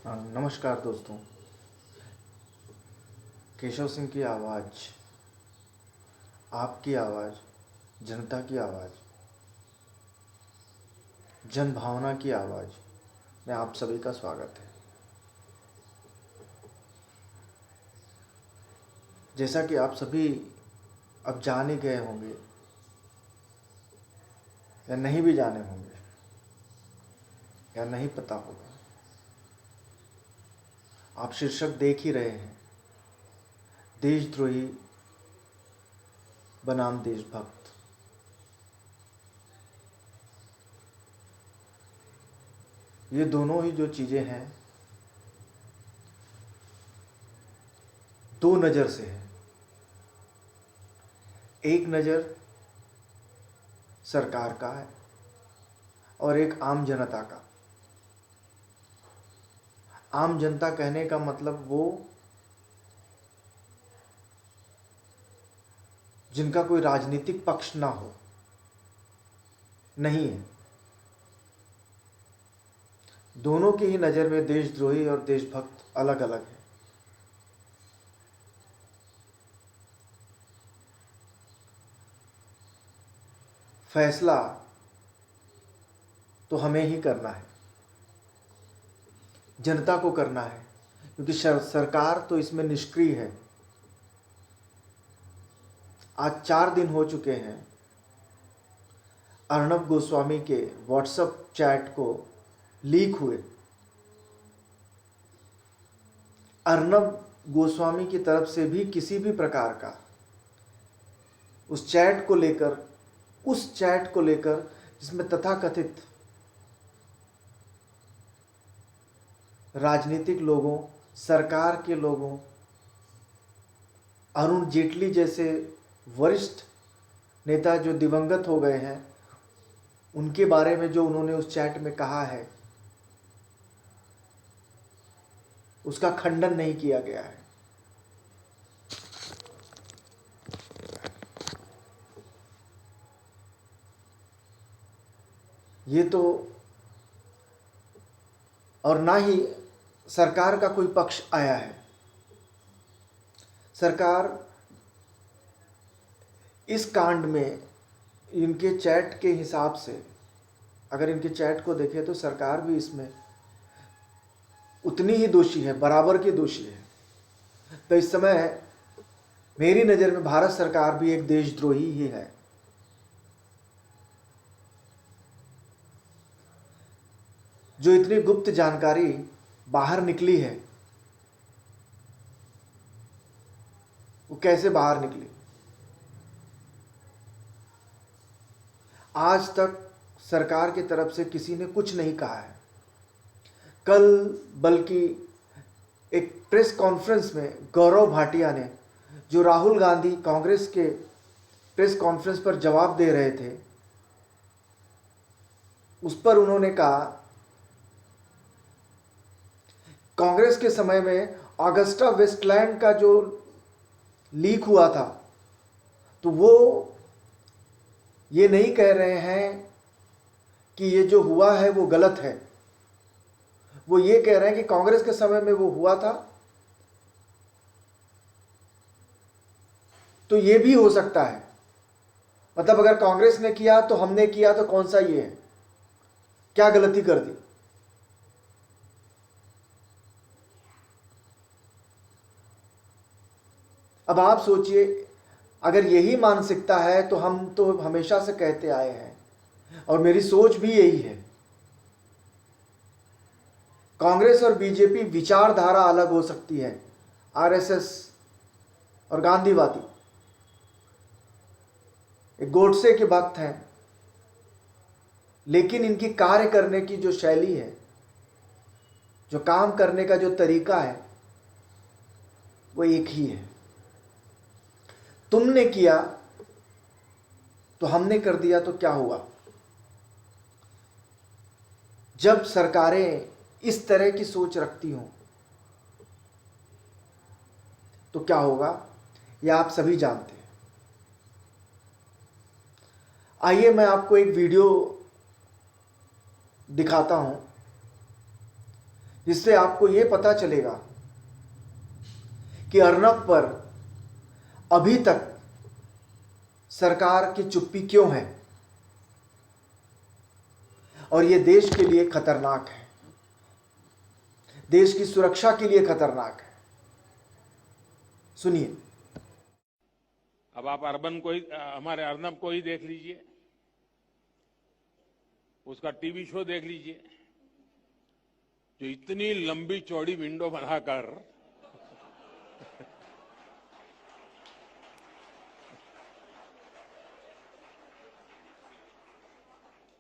नमस्कार दोस्तों। केशव सिंह की आवाज़, आपकी आवाज़, जनता की आवाज़, जन भावना की आवाज़ में आप सभी का स्वागत है। जैसा कि आप सभी अब जान ही गए होंगे या नहीं भी जाने होंगे या नहीं पता होगा, आप शीर्षक देख ही रहे हैं, देशद्रोही बनाम देशभक्त। ये दोनों ही जो चीज़ें हैं दो नज़र से है। एक नज़र सरकार का है और एक आम जनता का। आम जनता कहने का मतलब वो जिनका कोई राजनीतिक पक्ष ना हो, नहीं है। दोनों की ही नज़र में देशद्रोही और देशभक्त अलग अलग है। फैसला तो हमें ही करना है, जनता को करना है, क्योंकि सरकार तो इसमें निष्क्रिय है। आज 4 दिन हो चुके हैं अर्णब गोस्वामी के व्हाट्सएप चैट को लीक हुए। अर्णब गोस्वामी की तरफ से भी किसी भी प्रकार का उस चैट को लेकर जिसमें तथाकथित राजनीतिक लोगों, सरकार के लोगों, अरुण जेटली जैसे वरिष्ठ नेता जो दिवंगत हो गए हैं, उनके बारे में जो उन्होंने उस चैट में कहा है, उसका खंडन नहीं किया गया है। ये तो, और ना ही सरकार का कोई पक्ष आया है। सरकार इस कांड में इनके चैट के हिसाब से, अगर इनके चैट को देखें तो सरकार भी इसमें उतनी ही दोषी है, बराबर की दोषी है। तो इस समय मेरी नज़र में भारत सरकार भी एक देशद्रोही ही है। जो इतनी गुप्त जानकारी बाहर निकली है, वो कैसे बाहर निकली? आज तक सरकार की तरफ से किसी ने कुछ नहीं कहा है। कल बल्कि एक प्रेस कॉन्फ्रेंस में गौरव भाटिया ने, जो राहुल गांधी कांग्रेस के प्रेस कॉन्फ्रेंस पर जवाब दे रहे थे, उस पर उन्होंने कहा कांग्रेस के समय में ऑगस्टा वेस्टलैंड का जो लीक हुआ था, तो वो ये नहीं कह रहे हैं कि ये जो हुआ है वो गलत है। वो ये कह रहे हैं कि कांग्रेस के समय में वो हुआ था, तो ये भी हो सकता है। मतलब अगर कांग्रेस ने किया तो हमने किया, तो कौन सा ये है, क्या गलती कर दी? अब आप सोचिए, अगर यही मानसिकता है तो हम तो हमेशा से कहते आए हैं, और मेरी सोच भी यही है, कांग्रेस और बीजेपी विचारधारा अलग हो सकती है, आरएसएस और गांधीवादी, एक गोडसे के भक्त हैं, लेकिन इनकी कार्य करने की जो शैली है, जो काम करने का जो तरीका है, वो एक ही है। तुमने किया तो हमने कर दिया, तो क्या हुआ? जब सरकारें इस तरह की सोच रखती हों तो क्या होगा, यह आप सभी जानते हैं। आइए मैं आपको एक वीडियो दिखाता हूं जिससे आपको यह पता चलेगा कि अर्नब पर अभी तक सरकार की चुप्पी क्यों है और यह देश के लिए खतरनाक है, देश की सुरक्षा के लिए खतरनाक है। सुनिए। अब आप हमारे अर्नब को ही देख लीजिए, उसका टीवी शो देख लीजिए, जो इतनी लंबी चौड़ी विंडो बनाकर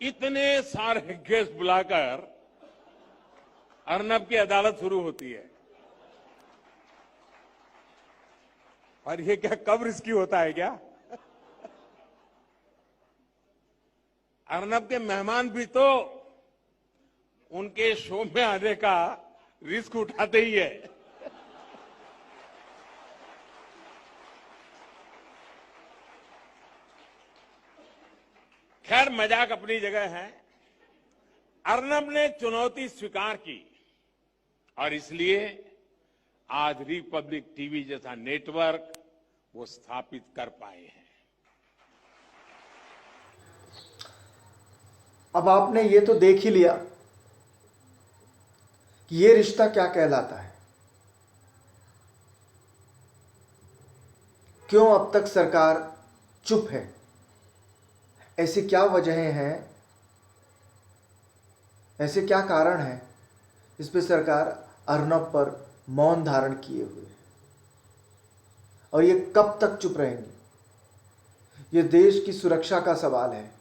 इतने सारे गेस्ट बुलाकर अर्नब की अदालत शुरू होती है। और ये क्या कब रिस्की होता है क्या? अर्नब के मेहमान भी तो उनके शो में आने का रिस्क उठाते ही है। खैर, मजाक अपनी जगह है। अर्नब ने चुनौती स्वीकार की और इसलिए आज रिपब्लिक टीवी जैसा नेटवर्क वो स्थापित कर पाए हैं। अब आपने ये तो देख ही लिया कि ये रिश्ता क्या कहलाता है। क्यों अब तक सरकार चुप है? ऐसी क्या वजहें हैं, ऐसे क्या कारण हैं इस पे सरकार अर्नब पर मौन धारण किए हुए है? और ये कब तक चुप रहेंगी? ये देश की सुरक्षा का सवाल है।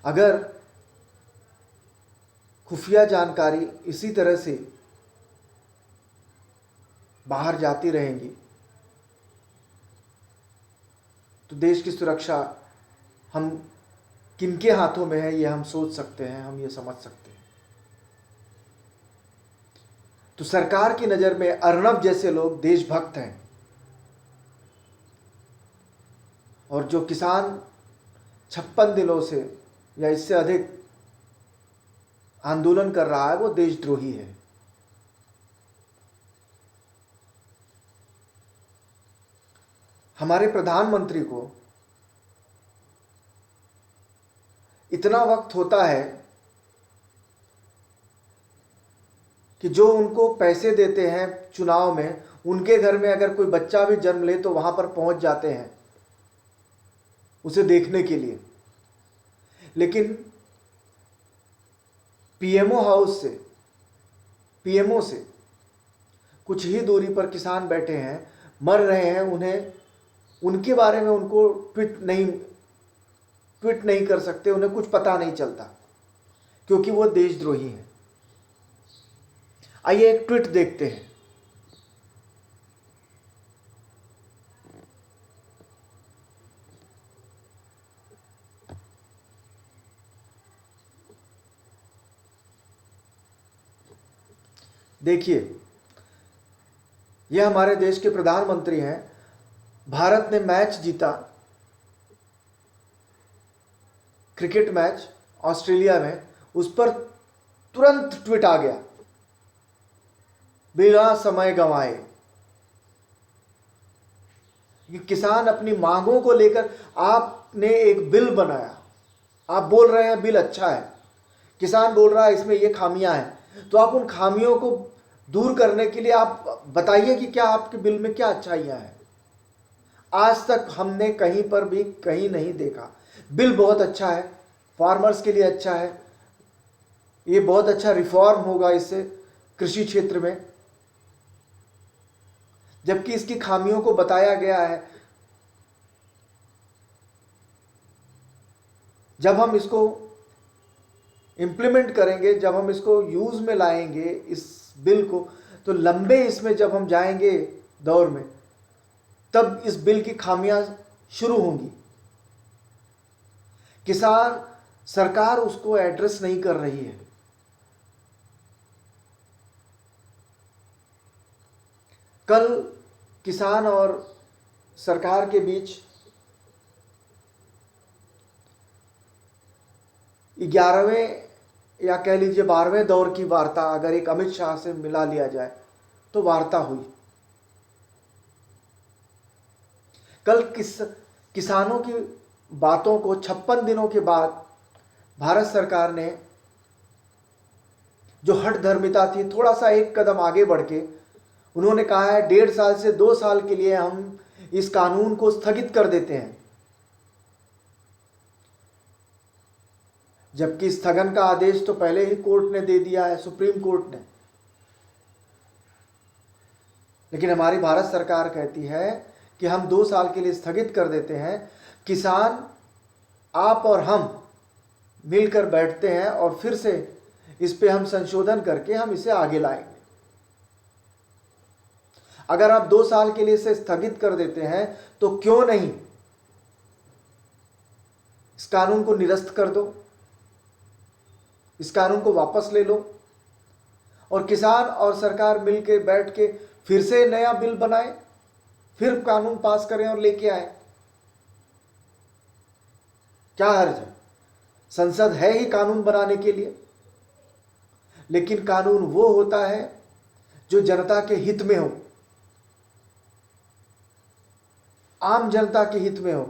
अगर खुफिया जानकारी इसी तरह से बाहर जाती रहेंगी तो देश की सुरक्षा हम किनके हाथों में है, ये हम सोच सकते हैं, हम ये समझ सकते हैं। तो सरकार की नजर में अर्नब जैसे लोग देशभक्त हैं और जो किसान 56 दिनों से या इससे अधिक आंदोलन कर रहा है वो देशद्रोही है। हमारे प्रधानमंत्री को इतना वक्त होता है कि जो उनको पैसे देते हैं चुनाव में, उनके घर में अगर कोई बच्चा भी जन्म ले तो वहां पर पहुंच जाते हैं उसे देखने के लिए। लेकिन पीएमओ से कुछ ही दूरी पर किसान बैठे हैं, मर रहे हैं, उन्हें उनके बारे में उनको ट्वीट नहीं कर सकते, उन्हें कुछ पता नहीं चलता क्योंकि वो देशद्रोही हैं। आइए एक ट्वीट देखते हैं। देखिए, यह हमारे देश के प्रधानमंत्री हैं। भारत ने मैच जीता, क्रिकेट मैच ऑस्ट्रेलिया में, उस पर तुरंत ट्वीट आ गया बिना समय गंवाए कि किसान अपनी मांगों को लेकर, आपने एक बिल बनाया, आप बोल रहे हैं बिल अच्छा है, किसान बोल रहा है इसमें ये खामियां हैं, तो आप उन खामियों को दूर करने के लिए आप बताइए कि क्या आपके बिल में क्या अच्छाइयां हैं। आज तक हमने कहीं पर भी कहीं नहीं देखा। बिल बहुत अच्छा है, फार्मर्स के लिए अच्छा है, ये बहुत अच्छा रिफॉर्म होगा इससे कृषि क्षेत्र में, जबकि इसकी खामियों को बताया गया है। जब हम इसको इम्प्लीमेंट करेंगे, जब हम इसको यूज में लाएंगे इस बिल को, तो लंबे इसमें जब हम जाएंगे दौर में, तब इस बिल की खामियां शुरू होंगी। किसान, सरकार उसको एड्रेस नहीं कर रही है। कल किसान और सरकार के बीच 11वें या कह लीजिए 12वें दौर की वार्ता अगर एक अमित शाह से मिला लिया जाए तो वार्ता हुई। कल किसानों की बातों को 56 दिनों के बाद भारत सरकार ने जो हठधर्मिता थी, थोड़ा सा एक कदम आगे बढ़ के उन्होंने कहा है 1.5 साल से 2 साल के लिए हम इस कानून को स्थगित कर देते हैं। जबकि स्थगन का आदेश तो पहले ही कोर्ट ने दे दिया है, सुप्रीम कोर्ट ने। लेकिन हमारी भारत सरकार कहती है कि हम 2 साल के लिए स्थगित कर देते हैं। किसान, आप और हम मिलकर बैठते हैं और फिर से इस पे हम संशोधन करके हम इसे आगे लाएंगे। अगर आप 2 साल के लिए इसे स्थगित कर देते हैं तो क्यों नहीं इस कानून को निरस्त कर दो, इस कानून को वापस ले लो और किसान और सरकार मिलकर बैठ के फिर से नया बिल बनाए, फिर कानून पास करें और लेके आए। क्या हर्ज है? संसद है ही कानून बनाने के लिए। लेकिन कानून वो होता है जो जनता के हित में हो, आम जनता के हित में हो,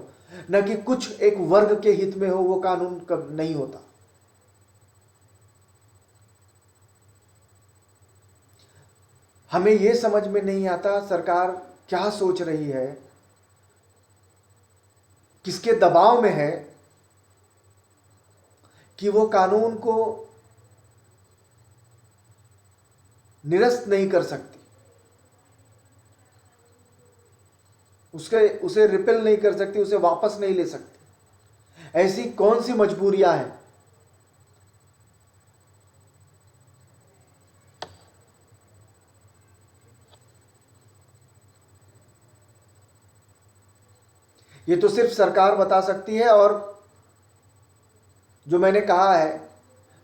न कि कुछ एक वर्ग के हित में हो। वो कानून कब नहीं होता। हमें यह समझ में नहीं आता सरकार क्या सोच रही है, किसके दबाव में है कि वो कानून को निरस्त नहीं कर सकती, उसे रिपेल नहीं कर सकती, उसे वापस नहीं ले सकती। ऐसी कौन सी मजबूरियां हैं? ये तो सिर्फ सरकार बता सकती है। और जो मैंने कहा है,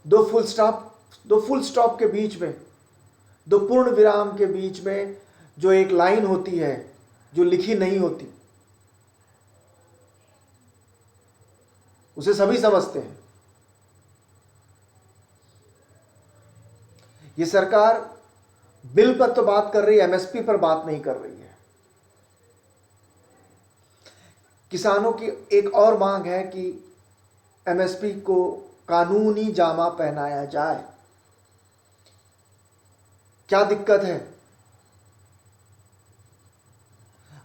दो फुल स्टॉप के बीच में, दो पूर्ण विराम के बीच में जो एक लाइन होती है जो लिखी नहीं होती, उसे सभी समझते हैं। ये सरकार बिल पर तो बात कर रही है, एमएसपी पर बात नहीं कर रही है। किसानों की एक और मांग है कि एमएसपी को कानूनी जामा पहनाया जाए। क्या दिक्कत है?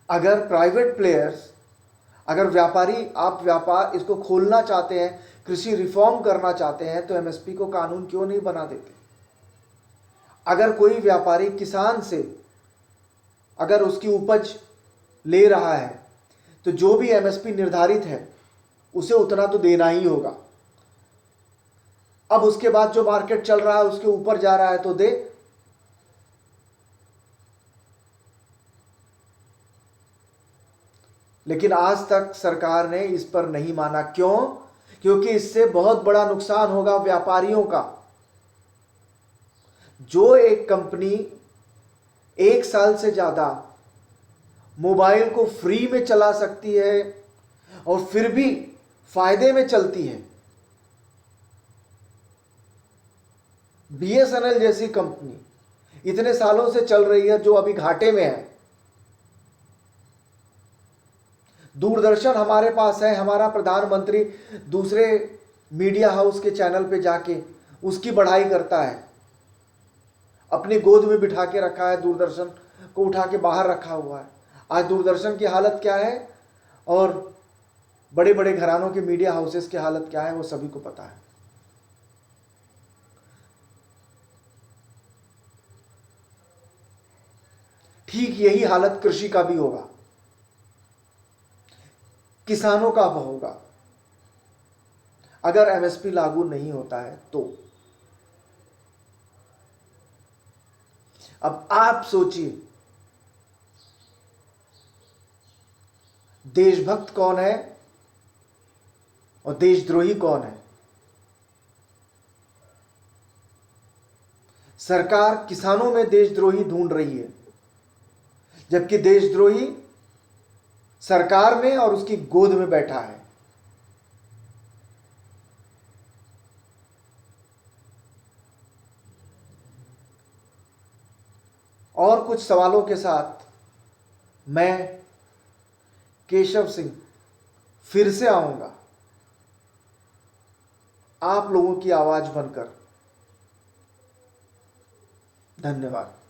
अगर प्राइवेट प्लेयर्स, अगर व्यापारी, आप व्यापार इसको खोलना चाहते हैं, कृषि रिफॉर्म करना चाहते हैं, तो एमएसपी को कानून क्यों नहीं बना देते? अगर कोई व्यापारी किसान से अगर उसकी उपज ले रहा है तो जो भी एमएसपी निर्धारित है उसे उतना तो देना ही होगा। अब उसके बाद जो मार्केट चल रहा है उसके ऊपर जा रहा है तो दे। लेकिन आज तक सरकार ने इस पर नहीं माना। क्यों? क्योंकि इससे बहुत बड़ा नुकसान होगा व्यापारियों का। जो एक कंपनी 1 साल से ज्यादा मोबाइल को फ्री में चला सकती है और फिर भी फायदे में चलती है, बीएसएनएल जैसी कंपनी इतने सालों से चल रही है जो अभी घाटे में है। दूरदर्शन हमारे पास है, हमारा प्रधानमंत्री दूसरे मीडिया हाउस के चैनल पे जाके उसकी बढ़ाई करता है, अपनी गोद में बिठा के रखा है, दूरदर्शन को उठा के बाहर रखा हुआ है। आज दूरदर्शन की हालत क्या है और बड़े बड़े घरानों के मीडिया हाउसेस की हालत क्या है वो सभी को पता है। ठीक यही हालत कृषि का भी होगा, किसानों का होगा अगर एमएसपी लागू नहीं होता है तो। अब आप सोचिए, देशभक्त कौन है और देशद्रोही कौन है? सरकार किसानों में देशद्रोही ढूंढ रही है, जबकि देशद्रोही सरकार में और उसकी गोद में बैठा है। और कुछ सवालों के साथ मैं केशव सिंह फिर से आऊंगा आप लोगों की आवाज बनकर। धन्यवाद।